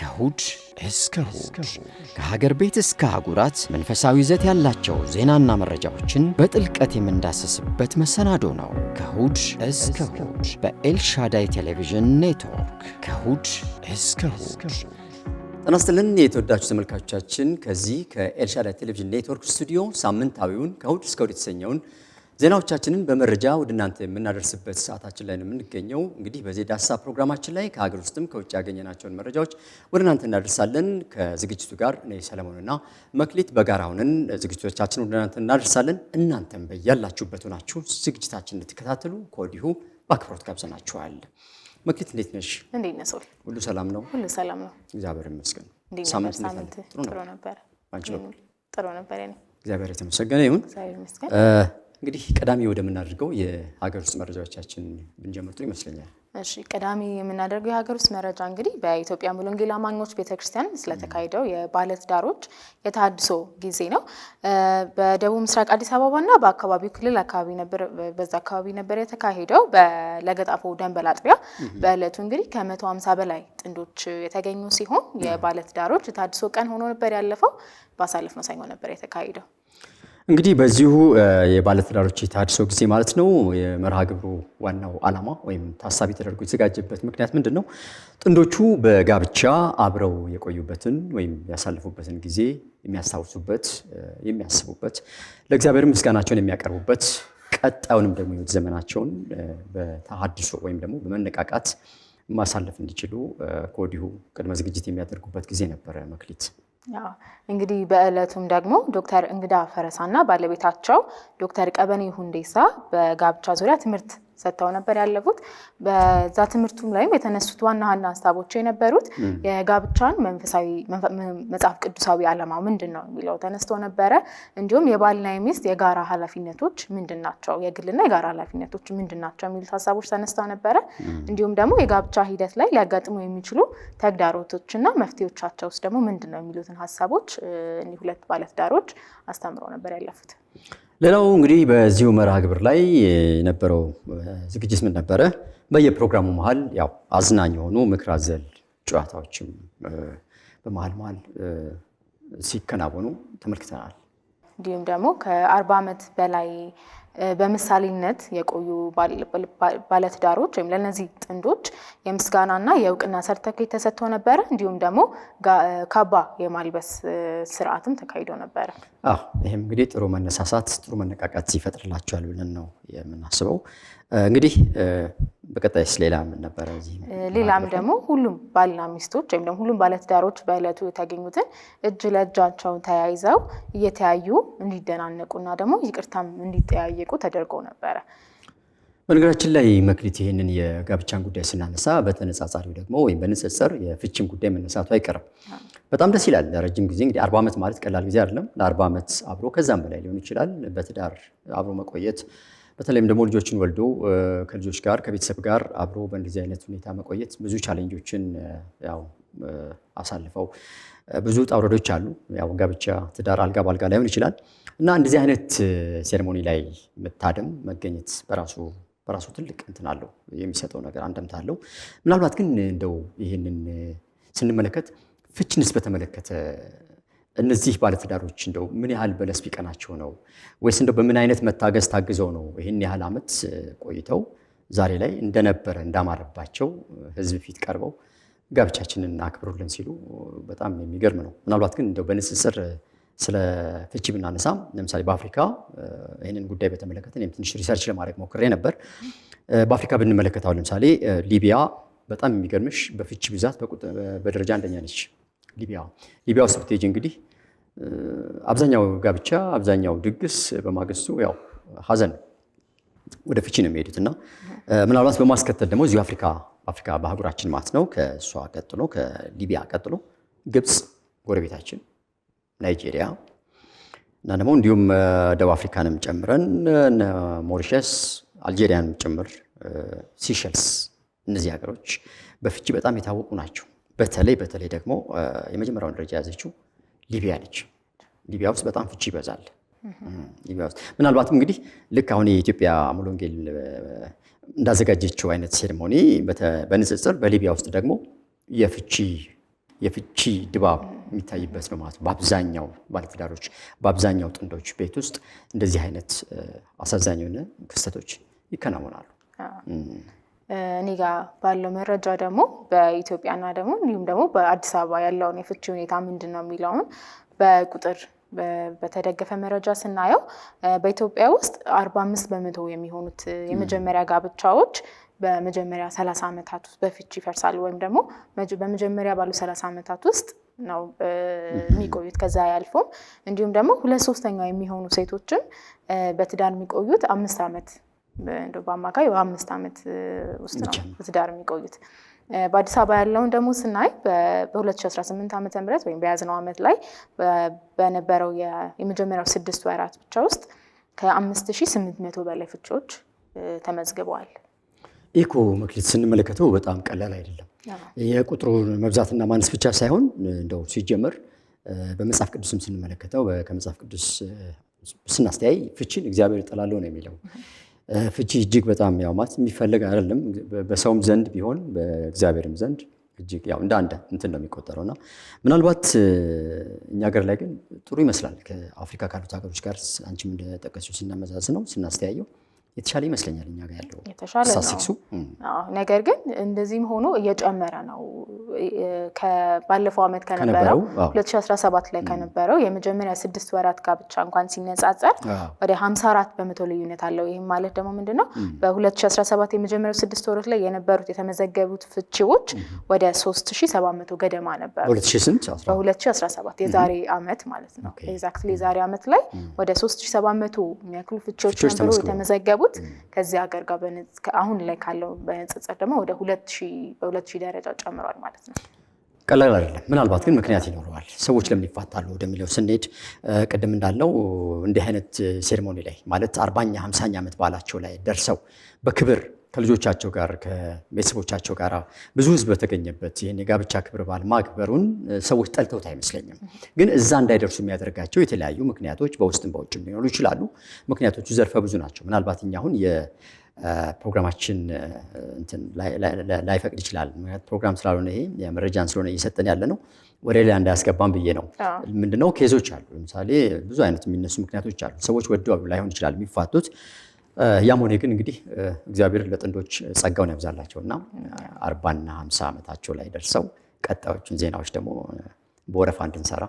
ከእሁድ እስከ እሁድ ከሀገር ቤት እስከ አህጉራት መንፈሳዊ ይዘት ያላቸው ዜናና መረጃዎችን በጥልቀት የምንዳሰስበት መሰናዶ ነው። ከእሁድ እስከ እሁድ በኤልሻዳይ ቴሌቪዥን ኔትወርክ ከእሁድ እስከ እሁድ። ጤና ይስጥልን የተወዳጁ ተመልካቾቻችን፣ ከዚህ ከኤልሻዳይ ቴሌቪዥን ኔትወርክ ስቱዲዮ ሳምንታዊውን ከእሁድ እስከ እሁድ የተሰኘውን ዜናዎቻችንን በመረጃ ወደ እናንተ የምናደርስበት ሰዓታችን ላይ ነው የምንገኘው። እንግዲህ በዚህ ዳሳ ፕሮግራማችን ላይ ከሀገር ውስጥም ከውጭ ያገኘናቸውን መረጃዎች ወደ እናንተ እናደርሳለን። ከዝግጅቱ ጋር እኔ ሰለሞንና መክሊት በጋራ ሆነን ዝግጅቶቻችንን ወደ እናንተ እናደርሳለን። እናንተም በያላችሁበት ሆናችሁ ዝግጅታችንን እንድትከታተሉ ከወዲሁ በአክብሮት ጋብዘናችኋል። መክሊት እንዴት ነሽ? እንዴት ነሽ? ሁሉ ሰላም ነው? ሁሉ ሰላም ነው፣ እግዚአብሔር ይመስገን። ሳምንት ጥሩ ነበር። ጥሩ ነበር። እግዚአብሔር የተመሰገነ ይሁን። እግዚአብሔር ይመስገን። እንግዲህ ቀዳሚ ወደምናደርገው የሀገር ውስጥ መረጃዎቻችን ብንጀምር ጥሩ ይመስለኛል። እሺ፣ ቀዳሚ የምናደርገው የሀገር ውስጥ መረጃ እንግዲህ በኢትዮጵያ ሙሉ ወንጌል አማኞች ቤተክርስቲያን ስለተካሄደው የባለትዳሮች የተሃድሶ ጊዜ ነው። በደቡብ ምስራቅ አዲስ አበባና በአካባቢው ክልል በዛ አካባቢ ነበር የተካሄደው በለገጣፎ ደንበል አጥቢያ። በእለቱ እንግዲህ ከ150 በላይ ጥንዶች የተገኙ ሲሆን የባለትዳሮች የተሃድሶ ቀን ሆኖ ነበር ያለፈው። ባሳለፍነው ሰኞ ነበር የተካሄደው። እንግዲህ በዚሁ የባለትዳሮች የተሃድሶ ጊዜ ማለት ነው የመርሃ ግብሩ ዋናው ዓላማ ወይም ታሳቢ ተደርጎ የተዘጋጀበት ምክንያት ምንድን ነው? ጥንዶቹ በጋብቻ አብረው የቆዩበትን ወይም ያሳለፉበትን ጊዜ የሚያስታውሱበት፣ የሚያስቡበት፣ ለእግዚአብሔር ምስጋናቸውን የሚያቀርቡበት፣ ቀጣዩንም ደግሞ የሕይወት ዘመናቸውን በተሃድሶ ወይም ደግሞ በመነቃቃት ማሳለፍ እንዲችሉ ከወዲሁ ቅድመ ዝግጅት የሚያደርጉበት ጊዜ ነበረ። መክሊት እንግዲህ በእለቱም ደግሞ ዶክተር እንግዳ ፈረሳና ባለቤታቸው ዶክተር ቀበኔ ሁንዴሳ በጋብቻ ዙሪያ ትምህርት ሰጥተው ነበር ያለፉት። በዛ ትምህርቱም ላይም የተነሱት ዋና ሀሳቦች የነበሩት የጋብቻን መንፈሳዊ መጽሐፍ ቅዱሳዊ ዓላማው ምንድን ነው የሚለው ተነስቶ ነበረ። እንዲሁም የባልና የሚስት የጋራ ኃላፊነቶች ምንድን ናቸው፣ የግልና የጋራ ኃላፊነቶች ምንድን ናቸው የሚሉት ሀሳቦች ተነስተው ነበረ። እንዲሁም ደግሞ የጋብቻ ሂደት ላይ ሊያጋጥሙ የሚችሉ ተግዳሮቶችና መፍትሄዎቻቸው ውስጥ ደግሞ ምንድን ነው የሚሉትን ሀሳቦች እኒህ ሁለት ባለትዳሮች አስተምረው ነበር ያለፉት። ሌላው እንግዲህ በዚሁ መርሃ ግብር ላይ የነበረው ዝግጅት ምን ነበረ? በየፕሮግራሙ መሀል ያው አዝናኝ የሆኑ ምክር አዘል ጨዋታዎችም በመሀል ሲከናወኑ ተመልክተናል። እንዲሁም ደግሞ ከ40 ዓመት በላይ በምሳሌነት የቆዩ ባለትዳሮች ወይም ለነዚህ ጥንዶች የምስጋናና የእውቅና ሰርተፊኬት ተሰጥቶ ነበረ። እንዲሁም ደግሞ ካባ የማልበስ ስርዓትም ተካሂዶ ነበረ። ይህም እንግዲህ ጥሩ መነሳሳት፣ ጥሩ መነቃቃት ይፈጥርላቸዋል ብለን ነው የምናስበው። እንግዲህ በቀጣይስ ሌላ ምን ነበረ? ሌላም ደግሞ ሁሉም ባልና ሚስቶች ወይም ደግሞ ሁሉም ባለትዳሮች በእለቱ የተገኙትን እጅ ለእጃቸው ተያይዘው እየተያዩ እንዲደናነቁና ደግሞ ይቅርታም እንዲጠያየቁ ተደርጎ ነበረ። በነገራችን ላይ መክሊት ይህንን የጋብቻን ጉዳይ ስናነሳ በተነጻጻሪው ደግሞ ወይም በንጽጽር የፍቺም ጉዳይ መነሳቱ አይቀርም። በጣም ደስ ይላል። ለረጅም ጊዜ እንግዲህ 40 ዓመት ማለት ቀላል ጊዜ አይደለም። ለ40 ዓመት አብሮ ከዛም በላይ ሊሆን ይችላል በትዳር አብሮ መቆየት፣ በተለይም ደግሞ ልጆችን ወልዶ ከልጆች ጋር ከቤተሰብ ጋር አብሮ በእንደዚህ አይነት ሁኔታ መቆየት ብዙ ቻሌንጆችን ያው አሳልፈው ብዙ ውጣ ውረዶች አሉ። ያው ጋብቻ ትዳር አልጋ ባልጋ ላይሆን ይችላል እና እንደዚህ አይነት ሴሬሞኒ ላይ መታደም መገኘት በራሱ ትልቅ እንትን አለው፣ የሚሰጠው ነገር አንደምታ አለው። ምናልባት ግን እንደው ይህንን ስንመለከት ፍችንስ በተመለከተ እነዚህ ባለትዳሮች እንደው ምን ያህል በለስ ቢቀናቸው ነው ወይስ እንደው በምን አይነት መታገዝ ታግዘው ነው ይህን ያህል ዓመት ቆይተው ዛሬ ላይ እንደነበረ እንዳማረባቸው ሕዝብ ፊት ቀርበው ጋብቻችንን አክብሩልን ሲሉ በጣም የሚገርም ነው። ምናልባት ግን እንደው በንጽጽር ስለ ፍቺ ብናነሳም ለምሳሌ በአፍሪካ ይህንን ጉዳይ በተመለከተ እኔም ትንሽ ሪሰርች ለማድረግ ሞክሬ ነበር። በአፍሪካ ብንመለከተው ለምሳሌ ሊቢያ በጣም የሚገርምሽ በፍቺ ብዛት በደረጃ አንደኛ ነች። ሊቢያ ውስጥ ብትሄጂ እንግዲህ አብዛኛው ጋብቻ አብዛኛው ድግስ በማግስቱ ያው ሀዘን ወደ ፍቺ ነው የሚሄዱት እና ምናልባት በማስከተል ደግሞ እዚሁ አፍሪካ በአህጉራችን ማለት ነው ከእሷ ቀጥሎ ከሊቢያ ቀጥሎ ግብፅ ጎረቤታችን፣ ናይጄሪያ እና ደግሞ እንዲሁም ደቡብ አፍሪካንም ጨምረን ሞሪሸስ፣ አልጄሪያንም ጭምር ሲሸልስ፣ እነዚህ ሀገሮች በፍቺ በጣም የታወቁ ናቸው። በተለይ ደግሞ የመጀመሪያውን ደረጃ የያዘችው ሊቢያ ነች። ሊቢያ ውስጥ በጣም ፍቺ ይበዛል። ሊቢያ ውስጥ ምናልባትም እንግዲህ ልክ አሁን የኢትዮጵያ ሙሉ ወንጌል እንዳዘጋጀችው አይነት ሴሬሞኒ በንጽጽር በሊቢያ ውስጥ ደግሞ የፍቺ የፍቺ ድባብ የሚታይበት ነው ማለት ነው። በአብዛኛው ባለትዳሮች በአብዛኛው ጥንዶች ቤት ውስጥ እንደዚህ አይነት አሳዛኝ የሆነ ክስተቶች ይከናወናሉ። እኔ ጋር ባለው መረጃ ደግሞ በኢትዮጵያና ደግሞ እንዲሁም ደግሞ በአዲስ አበባ ያለውን የፍቺ ሁኔታ ምንድን ነው የሚለውን በቁጥር በተደገፈ መረጃ ስናየው በኢትዮጵያ ውስጥ 45% የሚሆኑት የመጀመሪያ ጋብቻዎች በመጀመሪያ 30 ዓመታት ውስጥ በፍቺ ይፈርሳሉ ወይም ደግሞ በመጀመሪያ ባሉ 30 ዓመታት ውስጥ ነው የሚቆዩት። ከዛ ያልፎም እንዲሁም ደግሞ 2/3 የሚሆኑ ሴቶችም በትዳር የሚቆዩት 5 ዓመት እንደው በአማካይ 5 ዓመት ውስጥ ነው በትዳር የሚቆዩት። በአዲስ አበባ ያለውን ደግሞ ስናይ በ2018 ዓ.ም ወይም በያዝነው ዓመት ላይ በነበረው የመጀመሪያው 6 ወራት ብቻ ውስጥ ከ5800 በላይ ፍቺዎች ተመዝግበዋል። ኢኮ መክሊት ስንመለከተው በጣም ቀላል አይደለም። የቁጥሩ መብዛትና ማነስ ብቻ ሳይሆን እንደው ሲጀመር በመጽሐፍ ቅዱስም ስንመለከተው ከመጽሐፍ ቅዱስ ስናስተያይ ፍቺን እግዚአብሔር ይጠላል ነው የሚለው። ፍቺ እጅግ በጣም ያው ማለት የሚፈልግ አይደለም። በሰውም ዘንድ ቢሆን በእግዚአብሔርም ዘንድ እጅግ ያው እንደ አንድ እንትን ነው የሚቆጠረውና ምናልባት እኛ ሀገር ላይ ግን ጥሩ ይመስላል። ከአፍሪካ ካሉት ሀገሮች ጋር አንቺም እንደጠቀስሽው ስናመዛዝነው ስናስተያየው የተሻለ ይመስለኛል እኛ ጋር ያለው ስታቲስቲክሱ። ነገር ግን እንደዚህም ሆኖ እየጨመረ ነው። ባለፈው ዓመት ከነበረው 2017 ላይ ከነበረው የመጀመሪያ 6 ወራት ጋብቻ እንኳን ሲነጻጸር ወደ 54% ልዩነት አለው። ይህም ማለት ደግሞ ምንድነው በ2017 የመጀመሪያው 6 ወራት ላይ የነበሩት የተመዘገቡት ፍቺዎች ወደ 3700 ገደማ ነበሩ። በ2017 የዛሬ ዓመት ማለት ነው። ኤግዛክትሊ የዛሬ ዓመት ላይ ወደ 3700 የሚያክሉ ፍቺዎች ነበሩ የተመዘገቡት። ከዚህ ሀገር ጋር አሁን ላይ ካለው በንጽጽር ደግሞ ወደ 2000 ደረጃ ጨምሯል ማለት ነው። ቀላል አይደለም። ምናልባት ግን ምክንያት ይኖረዋል። ሰዎች ለምን ይፋታሉ ወደሚለው ስንሄድ ቅድም እንዳልነው እንዲህ አይነት ሴሬሞኒ ላይ ማለት 40ኛ 50ኛ ዓመት ባላቸው ላይ ደርሰው በክብር ከልጆቻቸው ጋር ከቤተሰቦቻቸው ጋር ብዙ ሕዝብ በተገኘበት ይህን የጋብቻ ክብረ በዓል ማክበሩን ሰዎች ጠልተውት አይመስለኝም። ግን እዛ እንዳይደርሱ የሚያደርጋቸው የተለያዩ ምክንያቶች በውስጥም በውጭም ሊኖሩ ይችላሉ። ምክንያቶቹ ዘርፈ ብዙ ናቸው። ምናልባት እኛ አሁን የፕሮግራማችን ላይፈቅድ ይችላል። ፕሮግራም ስላልሆነ ይሄ የመረጃን ስለሆነ እየሰጠን ያለ ነው ወደ ሌላ እንዳያስገባም ብዬ ነው። ምንድነው ኬዞች አሉ። ለምሳሌ ብዙ አይነት የሚነሱ ምክንያቶች አሉ። ሰዎች ወደው ላይሆን ይችላል የሚፋቱት። ያም ሆነ ግን እንግዲህ እግዚአብሔር ለጥንዶች ጸጋውን ያብዛላቸውና 40ና 50 ዓመታቸው ላይ ደርሰው ቀጣዮቹን ዜናዎች ደግሞ በወረፋ እንድንሰራ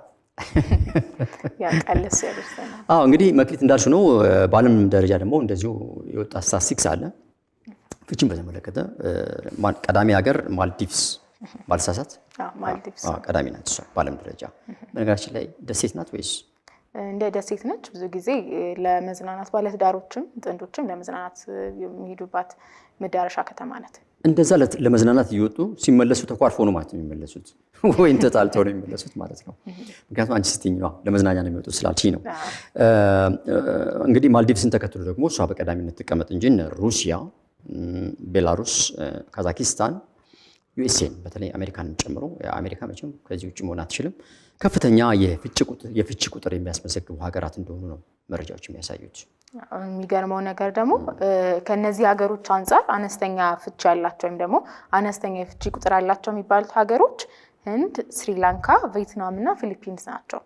ያቀለስ ያደርሰናል። እንግዲህ መክሊት እንዳልሽ ነው። በዓለም ደረጃ ደግሞ እንደዚሁ የወጣ ስታቲስቲክስ አለ ፍቺን በተመለከተ። ቀዳሚ ሀገር ማልዲቭስ ባልሳሳት ማልዲቭስ ቀዳሚ ናት እሷ በዓለም ደረጃ። በነገራችን ላይ ደሴት ናት ወይስ እንደ ደሴት ነች? ብዙ ጊዜ ለመዝናናት ባለትዳሮችም ጥንዶችም ለመዝናናት የሚሄዱባት መዳረሻ ከተማ ናት። እንደዛ ለመዝናናት እየወጡ ሲመለሱ ተኳርፈው ነው ማለት ነው የሚመለሱት፣ ወይም ተጣልተው ነው የሚመለሱት ማለት ነው። ምክንያቱም አንቺ ስትይኝ ነው ለመዝናኛ ነው የሚወጡት ስላልሽኝ ነው። እንግዲህ ማልዲቭስን ተከትሎ ደግሞ እሷ በቀዳሚነት ትቀመጥ እንጂ ሩሲያ፣ ቤላሩስ፣ ካዛኪስታን፣ ዩኤስኤን በተለይ አሜሪካንን ጨምሮ አሜሪካ መቼም ከዚህ ውጭ መሆን አትችልም ከፍተኛ የፍቺ ቁጥር የሚያስመዘግቡ ሀገራት እንደሆኑ ነው መረጃዎች የሚያሳዩት። የሚገርመው ነገር ደግሞ ከነዚህ ሀገሮች አንጻር አነስተኛ ፍቺ ያላቸው ወይም ደግሞ አነስተኛ የፍቺ ቁጥር ያላቸው የሚባሉት ሀገሮች ህንድ፣ ስሪላንካ፣ ቪየትናም እና ፊሊፒንስ ናቸው።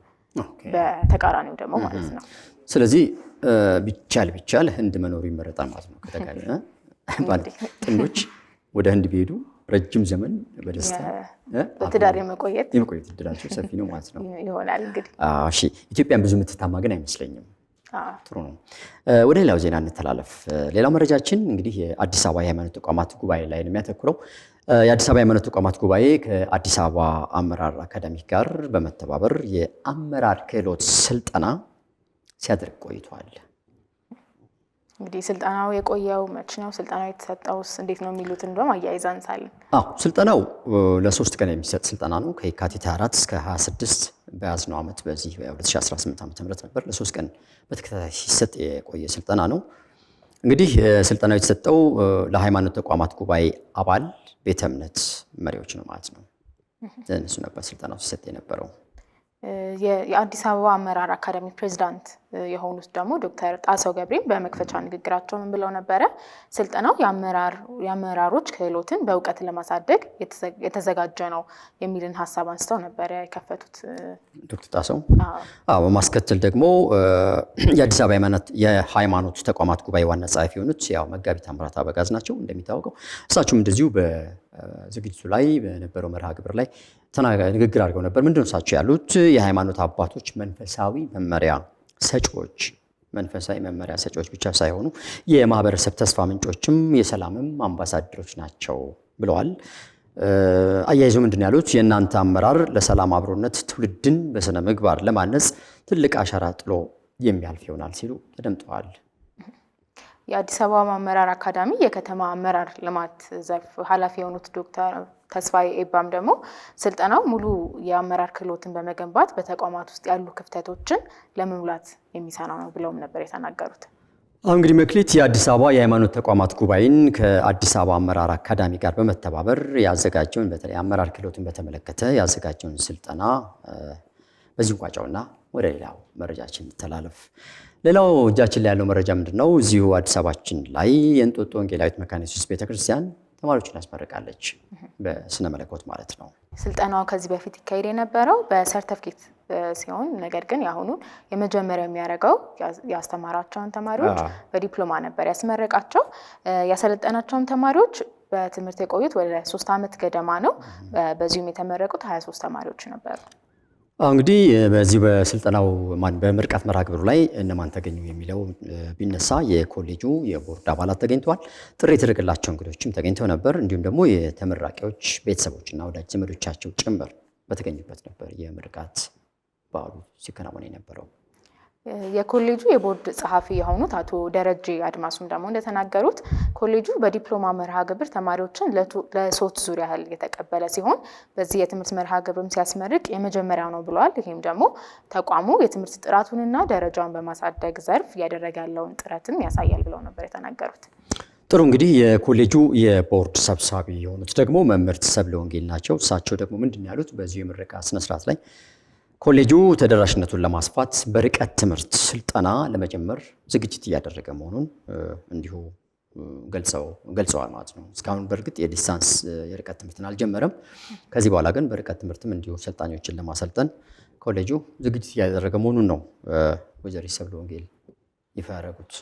በተቃራኒው ደግሞ ማለት ነው። ስለዚህ ቢቻል ህንድ መኖሩ ይመረጣል ማለት ነው። ከተጋለ ጥንዶች ወደ ህንድ ቢሄዱ ረጅም ዘመን በደስታ በትዳር የመቆየት እድላቸው ሰፊ ነው ማለት ነው ይሆናል። እንግዲህ እሺ፣ ኢትዮጵያን ብዙ የምትታማ ግን አይመስለኝም። ጥሩ ነው። ወደ ሌላው ዜና እንተላለፍ። ሌላው መረጃችን እንግዲህ የአዲስ አበባ የሃይማኖት ተቋማት ጉባኤ ላይ ነው የሚያተኩረው። የአዲስ አበባ የሃይማኖት ተቋማት ጉባኤ ከአዲስ አበባ አመራር አካዳሚ ጋር በመተባበር የአመራር ክህሎት ስልጠና ሲያደርግ ቆይቷል። እንግዲህ ስልጠናው የቆየው መቼ ነው? ስልጠናው የተሰጠውስ እንዴት ነው የሚሉት እንደውም አያይዘን አንሳለን። ስልጠናው ለ3 ቀን የሚሰጥ ስልጠና ነው። ከየካቲት 24 እስከ 26 በያዝነው ዓመት በዚህ 2018 ዓ.ም ነበር ለ3 ቀን በተከታታይ ሲሰጥ የቆየ ስልጠና ነው። እንግዲህ ስልጠናው የተሰጠው ለሃይማኖት ተቋማት ጉባኤ አባል ቤተ እምነት መሪዎች ነው ማለት ነው። ለእነሱ ነበር ስልጠናው ሲሰጥ የነበረው። የአዲስ አበባ አመራር አካዳሚ ፕሬዝዳንት የሆኑት ደግሞ ዶክተር ጣሰው ገብሬ በመክፈቻ ንግግራቸው ምን ብለው ነበረ? ስልጠናው የአመራሮች ክህሎትን በእውቀት ለማሳደግ የተዘጋጀ ነው የሚልን ሀሳብ አንስተው ነበረ የከፈቱት ዶክተር ጣሰው። በማስከተል ደግሞ የአዲስ አበባ የሃይማኖት ተቋማት ጉባኤ ዋና ጸሐፊ የሆኑት ያው መጋቢ ታምራት አበጋዝ ናቸው እንደሚታወቀው። እሳቸውም እንደዚሁ በዝግጅቱ ላይ በነበረው መርሃ ግብር ላይ ንግግር አድርገው ነበር። ምንድነው እሳቸው ያሉት? የሃይማኖት አባቶች መንፈሳዊ መመሪያ ሰጪዎች ብቻ ሳይሆኑ የማህበረሰብ ተስፋ ምንጮችም የሰላምም አምባሳደሮች ናቸው ብለዋል። አያይዘው ምንድነው ያሉት? የእናንተ አመራር ለሰላም አብሮነት ትውልድን በስነ ምግባር ለማነጽ ትልቅ አሻራ ጥሎ የሚያልፍ ይሆናል ሲሉ ተደምጠዋል። የአዲስ አበባ አመራር አካዳሚ የከተማ አመራር ልማት ዘርፍ ኃላፊ የሆኑት ዶክተር ተስፋዬ ኤባም ደግሞ ስልጠናው ሙሉ የአመራር ክህሎትን በመገንባት በተቋማት ውስጥ ያሉ ክፍተቶችን ለመሙላት የሚሰራ ነው ብለውም ነበር የተናገሩት። እንግዲህ መክሊት የአዲስ አበባ የሃይማኖት ተቋማት ጉባኤን ከአዲስ አበባ አመራር አካዳሚ ጋር በመተባበር ያዘጋጀውን በተለይ አመራር ክህሎትን በተመለከተ ያዘጋጀውን ስልጠና በዚህ ቋጫውና ወደ ሌላው መረጃችን እንተላለፍ። ሌላው እጃችን ላይ ያለው መረጃ ምንድነው? እዚሁ አዲስ አበባችን ላይ የእንጦጦ ወንጌላዊት መካነ ኢየሱስ ቤተክርስቲያን ተማሪዎችን ያስመርቃለች፣ በስነ መለኮት ማለት ነው። ስልጠናው ከዚህ በፊት ይካሄድ የነበረው በሰርተፍኬት ሲሆን ነገር ግን የአሁኑን የመጀመሪያ የሚያደርገው ያስተማራቸውን ተማሪዎች በዲፕሎማ ነበር ያስመረቃቸው። ያሰለጠናቸውን ተማሪዎች በትምህርት የቆዩት ወደ 3 ዓመት ገደማ ነው። በዚሁም የተመረቁት 23 ተማሪዎች ነበሩ። እንግዲህ በዚህ በስልጠናው በምርቃት መርሃ ግብሩ ላይ እነማን ተገኙ የሚለው ቢነሳ የኮሌጁ የቦርድ አባላት ተገኝተዋል። ጥሪ የተደረገላቸው እንግዶችም ተገኝተው ነበር። እንዲሁም ደግሞ የተመራቂዎች ቤተሰቦችና ወዳጅ ዘመዶቻቸው ጭምር በተገኙበት ነበር የምርቃት በዓሉ ሲከናወን የነበረው። የኮሌጁ የቦርድ ጸሐፊ የሆኑት አቶ ደረጀ አድማሱም ደግሞ እንደተናገሩት ኮሌጁ በዲፕሎማ መርሃ ግብር ተማሪዎችን ለ3 ዙር ያህል የተቀበለ ሲሆን በዚህ የትምህርት መርሃ ግብርም ሲያስመርቅ የመጀመሪያው ነው ብለዋል። ይህም ደግሞ ተቋሙ የትምህርት ጥራቱንና ደረጃውን በማሳደግ ዘርፍ እያደረገ ያለውን ጥረትም ያሳያል ብለው ነበር የተናገሩት። ጥሩ እንግዲህ የኮሌጁ የቦርድ ሰብሳቢ የሆኑት ደግሞ መምህርት ሰብለ ወንጌል ናቸው። እሳቸው ደግሞ ምንድን ያሉት በዚሁ የምረቃ ስነስርዓት ላይ ኮሌጁ ተደራሽነቱን ለማስፋት በርቀት ትምህርት ስልጠና ለመጀመር ዝግጅት እያደረገ መሆኑን እንዲሁ ገልጸዋል ማለት ነው። እስካሁን በእርግጥ የዲስታንስ የርቀት ትምህርትን አልጀመረም። ከዚህ በኋላ ግን በርቀት ትምህርትም እንዲሁ ሰልጣኞችን ለማሰልጠን ኮሌጁ ዝግጅት እያደረገ መሆኑን ነው ወይዘሪት ሰብለ ወንጌል ይፋ ያደረጉት።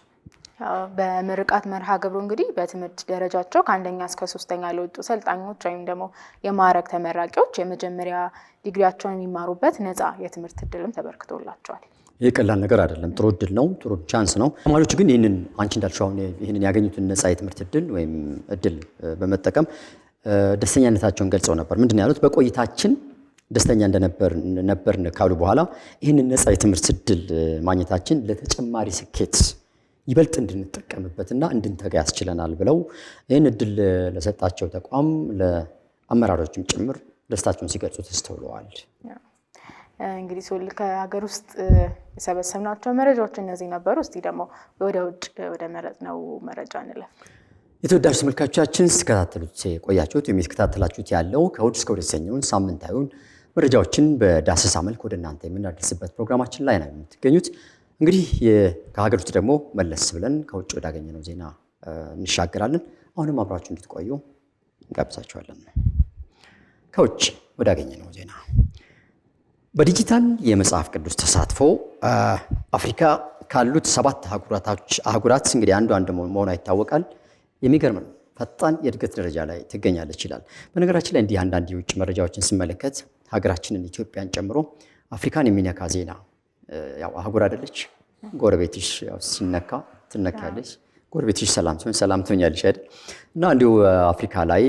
በምርቃት መርሃ ግብሩ እንግዲህ በትምህርት ደረጃቸው ከ1ኛ እስከ 3ኛ ለወጡ ሰልጣኞች ወይም ደግሞ የማዕረግ ተመራቂዎች የመጀመሪያ ዲግሪያቸውን የሚማሩበት ነፃ የትምህርት እድልም ተበርክቶላቸዋል። ይህ ቀላል ነገር አይደለም። ጥሩ እድል ነው፣ ጥሩ ቻንስ ነው። ተማሪዎች ግን ይህንን አንቺ እንዳልሽው አሁን ይህንን ያገኙትን ነፃ የትምህርት እድል በመጠቀም ደስተኛነታቸውን ገልጸው ነበር። ምንድን ነው ያሉት? በቆይታችን ደስተኛ እንደነበርን ካሉ በኋላ ይህንን ነፃ የትምህርት እድል ማግኘታችን ለተጨማሪ ስኬት ይበልጥ እንድንጠቀምበትና እንድንተጋ ያስችለናል ብለው ይህን እድል ለሰጣቸው ተቋም ለአመራሮችም ጭምር ደስታቸውን ሲገልጹ ተስተውለዋል። እንግዲህ ሶል ከሀገር ውስጥ የሰበሰብናቸው መረጃዎች እነዚህ ነበሩ። እስቲ ደግሞ ወደ ውጭ ወደ መረጥነው መረጃ እንለፍ። የተወዳጁ ተመልካቾቻችን ስትከታተሉት የቆያችሁት የሚከታተላችሁት ያለው ከእሑድ እስከ እሑድ የተሰኘውን ሳምንታዊውን መረጃዎችን በዳሰሳ መልክ ወደ እናንተ የምናደርስበት ፕሮግራማችን ላይ ነው የምትገኙት። እንግዲህ ከሀገር ውስጥ ደግሞ መለስ ብለን ከውጭ ወዳገኘነው ዜና እንሻገራለን። አሁንም አብራችሁ እንድትቆዩ እንጋብዛችኋለን። ከውጭ ወዳገኘነው ዜና በዲጂታል የመጽሐፍ ቅዱስ ተሳትፎ አፍሪካ ካሉት 7 አህጉራት እንግዲህ አንዱ መሆኗ ይታወቃል። የሚገርም ነው። ፈጣን የእድገት ደረጃ ላይ ትገኛለች ይላል። በነገራችን ላይ እንዲህ አንዳንድ የውጭ መረጃዎችን ስመለከት ሀገራችንን ኢትዮጵያን ጨምሮ አፍሪካን የሚነካ ዜና ያው አህጉር አይደለች፣ ጎረቤትሽ ያው ሲነካ ትነካለች፣ ጎረቤትሽ ሰላም ሲሆን ሰላም ትሆኛለሽ አይደል? እና እንዲሁ አፍሪካ ላይ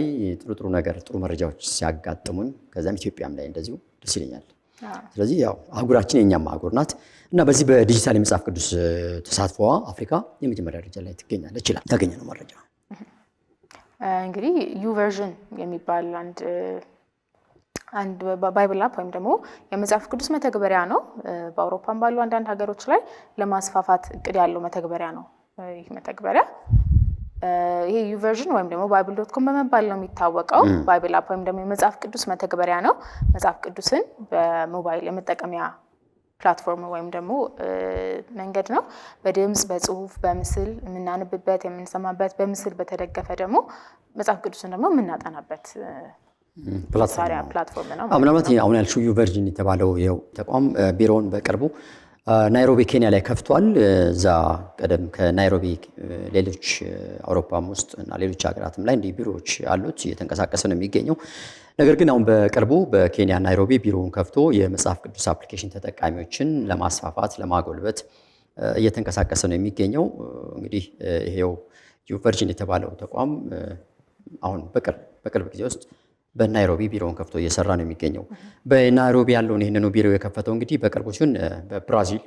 ጥሩ ነገር ጥሩ መረጃዎች ሲያጋጥሙን ከዛም ኢትዮጵያም ላይ እንደዚሁ ደስ ይለኛል። ስለዚህ ያው አህጉራችን የኛም አህጉር ናት እና በዚህ በዲጂታል የመጽሐፍ ቅዱስ ተሳትፎዋ አፍሪካ የመጀመሪያ ደረጃ ላይ ትገኛለች ይላል ያገኘነው መረጃ። እንግዲህ ዩቨርዥን የሚባል አንድ ባይብል አፕ ወይም ደግሞ የመጽሐፍ ቅዱስ መተግበሪያ ነው። በአውሮፓም ባሉ አንዳንድ ሀገሮች ላይ ለማስፋፋት እቅድ ያለው መተግበሪያ ነው። ይህ መተግበሪያ ይሄ ዩቨርዥን ወይም ደግሞ bible.com በመባል ነው የሚታወቀው። ባይብል አፕ ወይም ደግሞ የመጽሐፍ ቅዱስ መተግበሪያ ነው። መጽሐፍ ቅዱስን በሞባይል የመጠቀሚያ ፕላትፎርም ወይም ደግሞ መንገድ ነው። በድምጽ፣ በጽሁፍ፣ በምስል የምናነብበት የምንሰማበት፣ በምስል በተደገፈ ደግሞ መጽሐፍ ቅዱስን ደግሞ የምናጠናበት ፕላትፎርም ነው። ምናልባት አሁን ያልሽው ዩቨርዥን የተባለው ይኸው ተቋም ቢሮውን በቅርቡ ናይሮቢ ኬንያ ላይ ከፍቷል። እዛ ቀደም ከናይሮቢ ሌሎች አውሮፓም ውስጥ እና ሌሎች ሀገራትም ላይ እንዲህ ቢሮዎች አሉት፣ እየተንቀሳቀሰ ነው የሚገኘው። ነገር ግን አሁን በቅርቡ በኬንያ ናይሮቢ ቢሮውን ከፍቶ የመጽሐፍ ቅዱስ አፕሊኬሽን ተጠቃሚዎችን ለማስፋፋት ለማጎልበት እየተንቀሳቀሰ ነው የሚገኘው። እንግዲህ ይሄው ዩቨርዥን የተባለው ተቋም አሁን በቅርብ ጊዜ ውስጥ በናይሮቢ ቢሮውን ከፍቶ እየሰራ ነው የሚገኘው። በናይሮቢ ያለውን ይህንኑ ቢሮ የከፈተው እንግዲህ በቅርቡ ሲሆን በብራዚል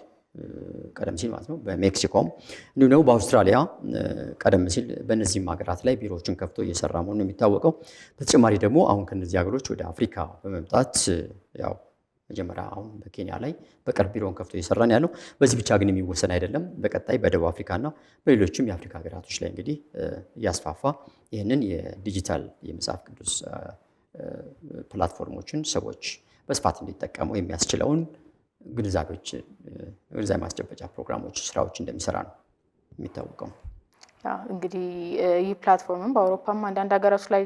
ቀደም ሲል ማለት ነው፣ በሜክሲኮም እንዲሁም ደግሞ በአውስትራሊያ ቀደም ሲል በእነዚህም ሀገራት ላይ ቢሮዎችን ከፍቶ እየሰራ መሆኑ የሚታወቀው። በተጨማሪ ደግሞ አሁን ከነዚህ ሀገሮች ወደ አፍሪካ በመምጣት ያው መጀመሪያ አሁን በኬንያ ላይ በቅርብ ቢሮውን ከፍቶ እየሰራ ነው ያለው። በዚህ ብቻ ግን የሚወሰን አይደለም። በቀጣይ በደቡብ አፍሪካና በሌሎችም የአፍሪካ ሀገራቶች ላይ እንግዲህ እያስፋፋ ይህንን የዲጂታል የመጽሐፍ ቅዱስ ፕላትፎርሞችን ሰዎች በስፋት እንዲጠቀሙ የሚያስችለውን ግንዛቤ ማስጨበጫ ፕሮግራሞች፣ ስራዎች እንደሚሰራ ነው የሚታወቀው። እንግዲህ ይህ ፕላትፎርምም በአውሮፓም አንዳንድ ሀገሮች ላይ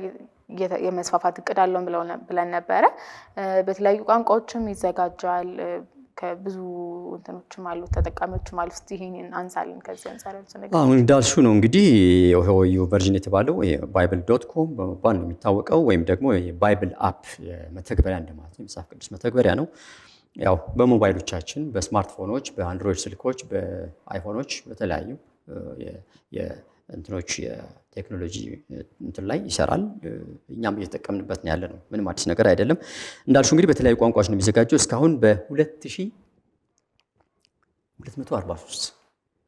የመስፋፋት እቅድ አለው ብለን ነበረ። በተለያዩ ቋንቋዎችም ይዘጋጃል። ከብዙ እንትኖችም አሉ፣ ተጠቃሚዎችም አሉ። እስቲ ይሄንን አንሳልን ከዚህ አንፃር ነገር አሁን እንዳልሹ ነው እንግዲህ ዩቨርዥን የተባለው bible.com በመባል ነው የሚታወቀው፣ ወይም ደግሞ የባይብል አፕ መተግበሪያ እንደማለት ነው። የመጽሐፍ ቅዱስ መተግበሪያ ነው። ያው በሞባይሎቻችን፣ በስማርትፎኖች፣ በአንድሮይድ ስልኮች፣ በአይፎኖች በተለያዩ እንትኖች የቴክኖሎጂ እንትን ላይ ይሰራል። እኛም እየተጠቀምንበት ነው ያለ ነው። ምንም አዲስ ነገር አይደለም። እንዳልሹ እንግዲህ በተለያዩ ቋንቋዎች ነው የሚዘጋጀው። እስካሁን በ2243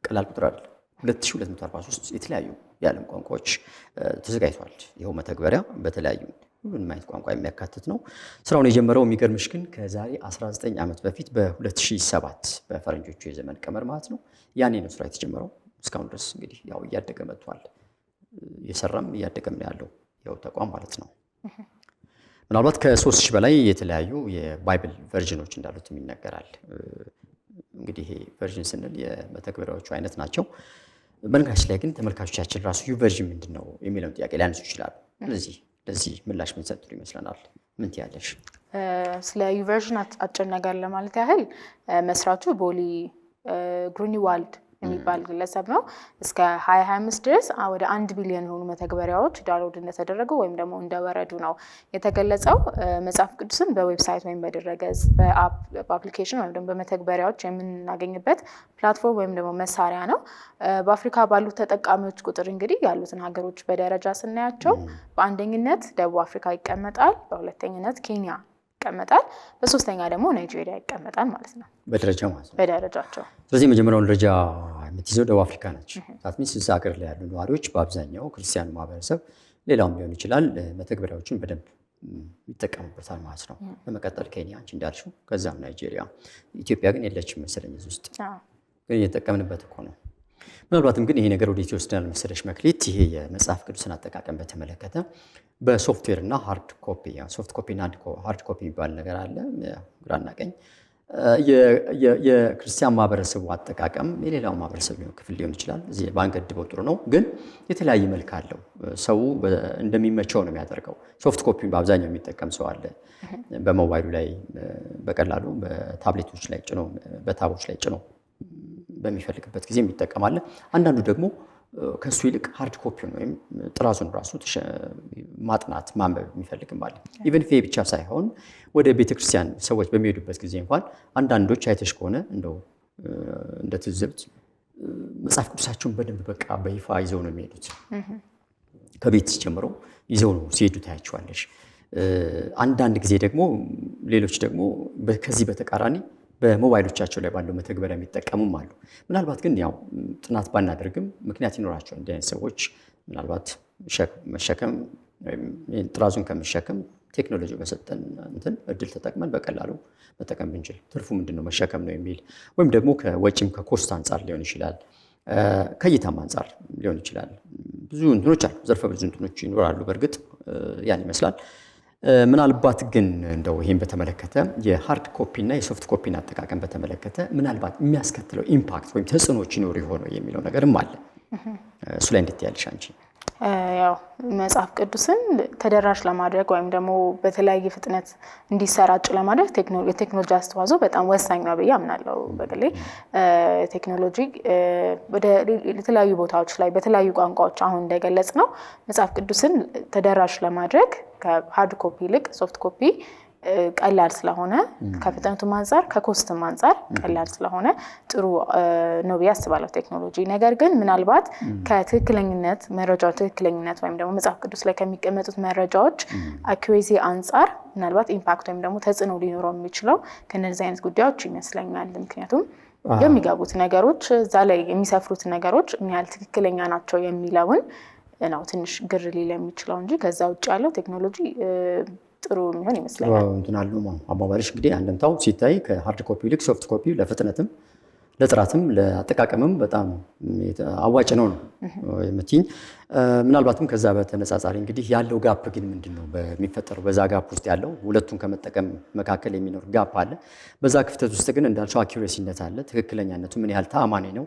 ቀላል ቁጥር አይደለም፣ 2243 የተለያዩ የዓለም ቋንቋዎች ተዘጋጅቷል። ይኸው መተግበሪያ በተለያዩ ሁሉንም አይነት ቋንቋ የሚያካትት ነው። ስራውን የጀመረው የሚገርምሽ ግን ከዛሬ 19 ዓመት በፊት በ2007 በፈረንጆቹ የዘመን ቀመር ማለት ነው። ያኔ ነው ስራ የተጀመረው። እስካሁን ድረስ እንግዲህ ያው እያደገ መጥቷል። እየሰራም እያደገም ነው ያለው ያው ተቋም ማለት ነው። ምናልባት ከ3000 በላይ የተለያዩ የባይብል ቨርዥኖች እንዳሉትም ይነገራል። እንግዲህ ይሄ ቨርዥን ስንል የመተግበሪያዎቹ አይነት ናቸው። በነገራችን ላይ ግን ተመልካቾቻችን ራሱ ዩቨርዥን ምንድን ነው የሚለውን ጥያቄ ሊያነሱ ይችላሉ። ለዚህ ምላሽ ምን ሰጥሩ ይመስለናል? ምን ትያለሽ? ስለ ዩቨርዥን አጭር ነገር ለማለት ያህል መስራቹ ቦሊ ግሪንዋልድ የሚባል ግለሰብ ነው። እስከ 2025 ድረስ ወደ 1 ቢሊዮን የሆኑ መተግበሪያዎች ዳውንሎድ እንደተደረጉ ወይም ደግሞ እንደወረዱ ነው የተገለጸው። መጽሐፍ ቅዱስን በዌብሳይት ወይም በድረገጽ በአፕሊኬሽን ወይም ደግሞ በመተግበሪያዎች የምናገኝበት ፕላትፎርም ወይም ደግሞ መሳሪያ ነው። በአፍሪካ ባሉት ተጠቃሚዎች ቁጥር እንግዲህ ያሉትን ሀገሮች በደረጃ ስናያቸው በአንደኝነት ደቡብ አፍሪካ ይቀመጣል፣ በሁለተኝነት ኬንያ ይቀመጣል፣ በሶስተኛ ደግሞ ናይጄሪያ ይቀመጣል ማለት ነው በደረጃ ማለት ነው በደረጃቸው። ስለዚህ የመጀመሪያውን ደረጃ የምትይዘው ደቡብ አፍሪካ ነች። ታትሚስ እዛ ሀገር ላይ ያሉ ነዋሪዎች በአብዛኛው ክርስቲያኑ ማህበረሰብ፣ ሌላውም ሊሆን ይችላል መተግበሪያዎችን በደንብ ይጠቀሙበታል ማለት ነው። በመቀጠል ኬንያ አንቺ እንዳልሽው፣ ከዛም ናይጄሪያ፣ ኢትዮጵያ ግን የለችም መሰለኝ እዚህ ውስጥ ግን እየተጠቀምንበት እኮ ነው። ምናልባትም ግን ይሄ ነገር ወደ ኢትዮ ወስደናል መሰለሽ መክሊት። ይሄ የመጽሐፍ ቅዱስን አጠቃቀም በተመለከተ በሶፍትዌር እና ሃርድ ኮፒ፣ ሶፍት ኮፒ እና ሃርድ ኮፒ የሚባል ነገር አለ። ግራና ቀኝ የክርስቲያን ማህበረሰቡ አጠቃቀም የሌላው ማህበረሰብ ክፍል ሊሆን ይችላል። እዚህ ባንገድበው ጥሩ ነው፣ ግን የተለያየ መልክ አለው። ሰው እንደሚመቸው ነው የሚያደርገው። ሶፍት ኮፒ በአብዛኛው የሚጠቀም ሰው አለ። በሞባይሉ ላይ በቀላሉ በታብሌቶች ላይ ጭኖ በታቦች ላይ ጭኖ በሚፈልግበት ጊዜ የሚጠቀማለ። አንዳንዱ ደግሞ ከሱ ይልቅ ሃርድ ኮፒውን ወይም ጥራዙን ራሱ ማጥናት ማንበብ የሚፈልግም አለ። ኢቨን ፌ ብቻ ሳይሆን ወደ ቤተክርስቲያን ሰዎች በሚሄዱበት ጊዜ እንኳን አንዳንዶች አይተሽ ከሆነ እንደው እንደ ትዝብት መጽሐፍ ቅዱሳቸውን በደንብ በቃ በይፋ ይዘው ነው የሚሄዱት። ከቤት ጀምሮ ይዘው ነው ሲሄዱ ታያቸዋለሽ። አንዳንድ ጊዜ ደግሞ ሌሎች ደግሞ ከዚህ በተቃራኒ በሞባይሎቻቸው ላይ ባለው መተግበሪያ የሚጠቀሙም አሉ። ምናልባት ግን ያው ጥናት ባናደርግም ምክንያት ይኖራቸው እንዲህ አይነት ሰዎች ምናልባት መሸከም ወይም ጥራዙን ከመሸከም ቴክኖሎጂ በሰጠን እንትን እድል ተጠቅመን በቀላሉ መጠቀም ብንችል ትርፉ ምንድነው መሸከም ነው የሚል ወይም ደግሞ ከወጪም ከኮስት አንጻር ሊሆን ይችላል፣ ከእይታም አንጻር ሊሆን ይችላል። ብዙ እንትኖች አሉ፣ ዘርፈ ብዙ እንትኖች ይኖራሉ። በእርግጥ ያን ይመስላል። ምናልባት ግን እንደው ይሄን በተመለከተ የሃርድ ኮፒ እና የሶፍት ኮፒን አጠቃቀም በተመለከተ ምናልባት የሚያስከትለው ኢምፓክት ወይም ተጽዕኖዎች ይኖሩ ይሆን የሚለው ነገርም አለ። እሱ ላይ እንዴት ያለሽ አንቺ? ያው መጽሐፍ ቅዱስን ተደራሽ ለማድረግ ወይም ደግሞ በተለያየ ፍጥነት እንዲሰራጭ ለማድረግ የቴክኖሎጂ አስተዋጽኦ በጣም ወሳኝ ነው ብዬ አምናለሁ። በግሌ ቴክኖሎጂ ወደ የተለያዩ ቦታዎች ላይ በተለያዩ ቋንቋዎች አሁን እንደገለጽ ነው መጽሐፍ ቅዱስን ተደራሽ ለማድረግ ከሃርድ ኮፒ ይልቅ ሶፍት ኮፒ ቀላል ስለሆነ ከፍጥነቱም አንፃር ከኮስትም አንፃር ቀላል ስለሆነ ጥሩ ነው ብዬ አስባለሁ ቴክኖሎጂ። ነገር ግን ምናልባት ከትክክለኝነት መረጃው ትክክለኝነት ወይም ደግሞ መጽሐፍ ቅዱስ ላይ ከሚቀመጡት መረጃዎች አኩሬሲ አንፃር ምናልባት ኢምፓክት ወይም ደግሞ ተጽዕኖ ሊኖረው የሚችለው ከነዚህ አይነት ጉዳዮች ይመስለኛል። ምክንያቱም የሚገቡት ነገሮች እዛ ላይ የሚሰፍሩት ነገሮች ምን ያህል ትክክለኛ ናቸው የሚለውን ነው ትንሽ ግር ሊል የሚችለው እንጂ ከዛ ውጭ ያለው ቴክኖሎጂ ጥሩ የሚሆን ይመስለኛል። እንትን አለው አባባልሽ እንግዲህ አንደምታው ሲታይ ከሃርድ ኮፒ ይልቅ ሶፍት ኮፒ ለፍጥነትም ለጥራትም ለአጠቃቀምም በጣም አዋጭ ነው የምትይኝ። ምናልባትም ከዛ በተነጻጻሪ እንግዲህ ያለው ጋፕ ግን ምንድነው? በሚፈጠረው በዛ ጋፕ ውስጥ ያለው ሁለቱን ከመጠቀም መካከል የሚኖር ጋፕ አለ። በዛ ክፍተት ውስጥ ግን እንዳልሽው አኪዩሬሲነት አለ። ትክክለኛነቱ ምን ያህል ተአማኒ ነው?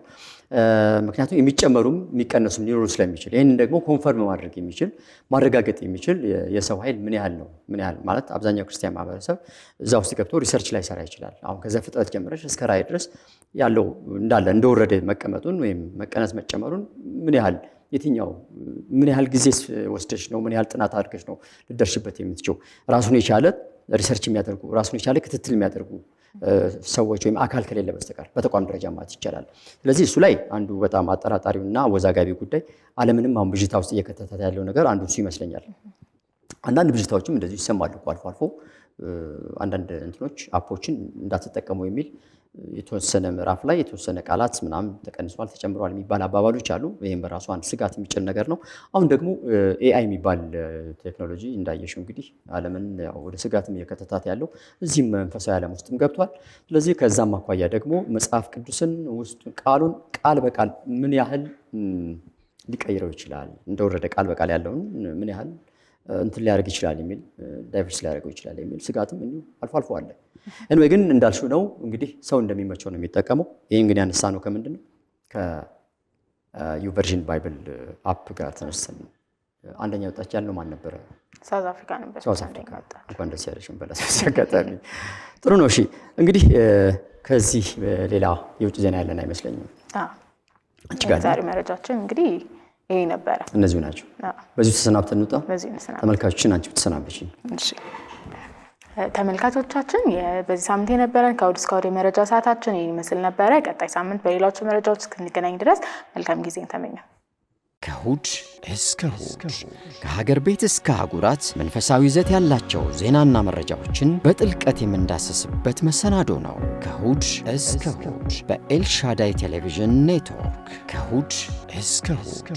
ምክንያቱም የሚጨመሩም የሚቀነሱም ሊኖሩ ስለሚችል ይህንን ደግሞ ኮንፈርም ማድረግ የሚችል ማረጋገጥ የሚችል የሰው ኃይል ምን ያህል ነው? ምን ያህል ማለት አብዛኛው ክርስቲያን ማህበረሰብ እዛ ውስጥ ገብቶ ሪሰርች ላይ ሰራ ይችላል። አሁን ከዛ ፍጥረት ጀምረሽ እስከ ራእይ ድረስ ያለው እንዳለ እንደወረደ መቀመጡን ወይም መቀነስ መጨመሩን ምን ያህል የትኛው ምን ያህል ጊዜ ወስደሽ ነው? ምን ያህል ጥናት አድርገሽ ነው ልደርሽበት የምትችው? ራሱን የቻለ ሪሰርች የሚያደርጉ ራሱን የቻለ ክትትል የሚያደርጉ ሰዎች ወይም አካል ከሌለ በስተቀር በተቋም ደረጃ ማለት ይቻላል። ስለዚህ እሱ ላይ አንዱ በጣም አጠራጣሪውና አወዛጋቢ ጉዳይ ዓለምንም አሁን ብዥታ ውስጥ እየከተታት ያለው ነገር አንዱ እሱ ይመስለኛል። አንዳንድ ብዥታዎችም እንደዚሁ ይሰማሉ አልፎ አልፎ አንዳንድ እንትኖች አፖችን እንዳትጠቀሙ የሚል የተወሰነ ምዕራፍ ላይ የተወሰነ ቃላት ምናምን ተቀንሷል ተጨምሯል የሚባል አባባሎች አሉ። ይሄም በራሱ አንድ ስጋት የሚጭር ነገር ነው። አሁን ደግሞ ኤአይ የሚባል ቴክኖሎጂ እንዳየሽው እንግዲህ ዓለምን ወደ ስጋትም እየከተታት ያለው እዚህም መንፈሳዊ ዓለም ውስጥም ገብቷል። ስለዚህ ከዛም አኳያ ደግሞ መጽሐፍ ቅዱስን ውስጥ ቃሉን ቃል በቃል ምን ያህል ሊቀይረው ይችላል፣ እንደወረደ ቃል በቃል ያለውን ምን ያህል እንትን ሊያደርግ ይችላል የሚል ዳይቨርስ ሊያደርገው ይችላል የሚል ስጋትም እንዲሁ አልፎ አልፎ አለ። እንወይ ግን እንዳልሽው ነው እንግዲህ ሰው እንደሚመቸው ነው የሚጠቀመው። ይሄ እንግዲህ ያነሳ ነው ከምንድን ነው ከዩቨርዥን ባይብል አፕ ጋር ተነስተን አንደኛ ወጣች ያልነው ማን ነበረ? ሳውዝ አፍሪካ ነበር። ሳውዝ አፍሪካ እንኳን ደስ ያለሽ በላስ አጋጣሚ ጥሩ ነው። እሺ እንግዲህ ከዚህ ሌላ የውጭ ዜና ያለን አይመስለኝም። አንቺ ጋር ዛሬ መረጃችን እንግዲህ ይሄ ነበረ። እነዚሁ ናቸው። በዚሁ ተሰናብተን እንውጣ። በዚሁ ተሰናብተን ተመልካቾችን አንቺ ብትሰናብቺ። እሺ ተመልካቾቻችን በዚህ ሳምንት የነበረን ከእሑድ እስከ እሑድ የመረጃ ሰዓታችን ይህን ይመስል ነበረ። ቀጣይ ሳምንት በሌሎች መረጃዎች እስክንገናኝ ድረስ መልካም ጊዜን ተመኘን። ከእሑድ እስከ እሑድ ከሀገር ቤት እስከ አህጉራት መንፈሳዊ ይዘት ያላቸው ዜናና መረጃዎችን በጥልቀት የምንዳሰስበት መሰናዶ ነው። ከእሑድ እስከ እሑድ በኤልሻዳይ ቴሌቪዥን ኔትወርክ ከእሑድ እስከ እሑድ